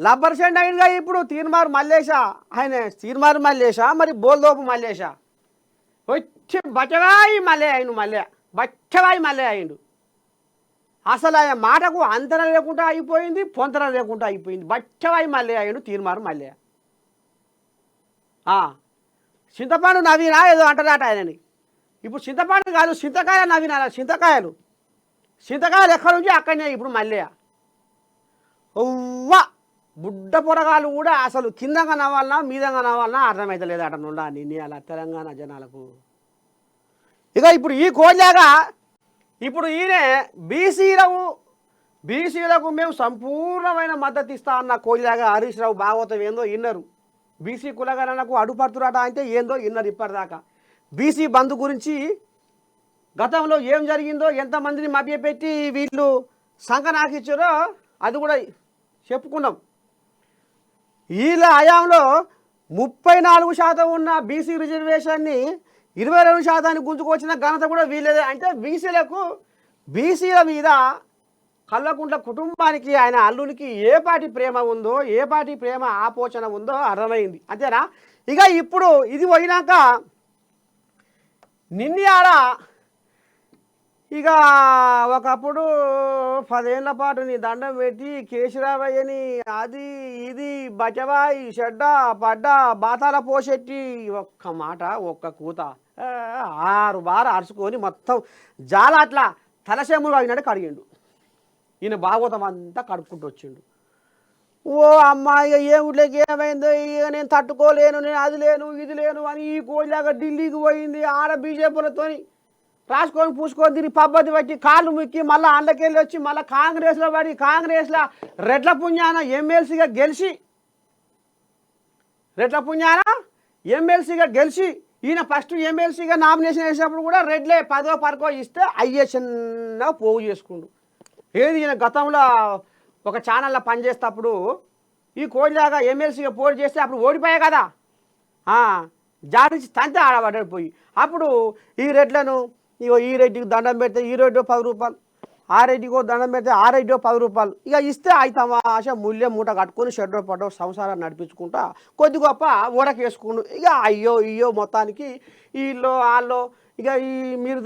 లబ్బర్ అయిందిగా ఇప్పుడు తీర్మారు మల్లేశ. ఆయన తీర్మారు మల్లేశ మరి బోల్దోపు మల్లేశ వచ్చి బచ్చవాయి మల్లె అయిండు. మల్లె బచ్చవాయి మల్లె అయిండు. అసలు ఆయన మాటకు అంతరం లేకుండా అయిపోయింది, పొంతనం లేకుండా అయిపోయింది. బచ్చవాయి మల్లె అయిండు తీర్మారు మల్లె. చింతపండు నవీనా ఏదో అంటారట ఆయనని. ఇప్పుడు చింతపండు కాదు, చింతకాయ నవీన. చింతకాయలు ఎక్కడి నుంచి అక్కడనే ఇప్పుడు మల్లె. ఒవ్వ బుడ్డ పొరగాలు కూడా అసలు కిందంగా నవ్వాలన్నా మీదంగా నవ్వాలన్నా అర్థమవుతలేదు అట నుండా నిన్న అలా తెలంగాణ జనాలకు. ఇక ఇప్పుడు ఈ కోళ్ళగా ఇప్పుడు ఈయన బీసీలకు మేము సంపూర్ణమైన మద్దతు ఇస్తా అన్న కోళ్ళగా హరీష్ రావు భాగవతం ఏందో విన్నారు. బీసీ కులగణనకు అడుపడుతురాట అంటే ఏందో విన్నారు ఇప్పటిదాకా. బీసీ బంధు గురించి గతంలో ఏం జరిగిందో, ఎంతమందిని మభ్యపెట్టి వీళ్ళు సంకనాకిచ్చారో అది కూడా చెప్పుకున్నాం. వీళ్ళ హయాంలో 34% ఉన్న బీసీ రిజర్వేషన్ని 22% గుంజుకొచ్చిన ఘనత కూడా వీళ్ళదే. అంటే బీసీల మీద కల్వకుంట్ల కుటుంబానికి, ఆయన అల్లునికి ఏ పాటి ప్రేమ ఉందో, ఏ పాటి ప్రేమ ఆపోచన ఉందో అర్థమైంది. అంతేనా? ఇక ఇప్పుడు ఇది పోయినాక నిన్నయాడ ఇక ఒకప్పుడు 10 ఏళ్ల పాటు నీ దండం పెట్టి కేశరావయ్యని అది ఇది బచవాయి చెడ్డ పడ్డ బాతాల పోసెట్టి ఒక్క మాట ఒక్క కూత 6 బార్ అరుచుకొని మొత్తం జాల అట్లా తలసేములు అయినట్టు కడిగిండు. ఈయన భాగవతం అంతా కడుక్కుంటూ వచ్చిండు. ఓ అమ్మాయి ఏ ఊళ్ళకి ఏమైందో ఇక నేను తట్టుకోలేను, నేను అది లేను ఇది లేను అని ఈ కోళ్ళగా ఢిల్లీకి పోయింది. ఆడ బీజేపీలతో రాసుకొని పూసుకొని తిరిగి పబ్బతి పట్టి కాళ్ళు ముక్కి మళ్ళీ అండ్లకెళ్ళి వచ్చి మళ్ళీ కాంగ్రెస్లో పడి కాంగ్రెస్లో రెడ్ల పుణ్యాన ఎమ్మెల్సీగా గెలిచి ఈయన ఫస్ట్ ఎమ్మెల్సీగా నామినేషన్ వేసినప్పుడు కూడా రెడ్లే 10వ పరకో ఇస్తే అయ్యే చిన్న పోగు చేసుకుండు. ఏది ఈయన గతంలో ఒక ఛానల్లో పనిచేసేటప్పుడు ఈ కోడిలాగా ఎమ్మెల్సీగా పోటీ చేస్తే అప్పుడు ఓడిపోయాయి కదా, జాడించి తంతే ఆడబడిపోయి అప్పుడు ఈ రెడ్లను ఇగో ఈ రెడ్డికి దండం పెడితే ఈ రెడ్డి 10 రూపాయలు, ఆ రెడ్డికో దండం పెడితే ఆ రెడ్డి 10 రూపాయలు ఇక ఇస్తే అవి తమాష మూల్యం మూట కట్టుకొని షెడ్డో పడ్డో సంసారాన్ని నడిపించుకుంటా కొద్ది గొప్ప ఊడకేసుకుండు. ఇక అయ్యో మొత్తానికి వీళ్ళు వాళ్ళు ఇక ఈ మీరు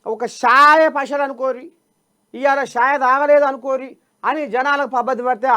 ఒక షాయ పశలు అనుకోరి, ఇవాళ షాయ తాగలేదు అనుకోరి అని జనాలకు పద్ధతి పడితే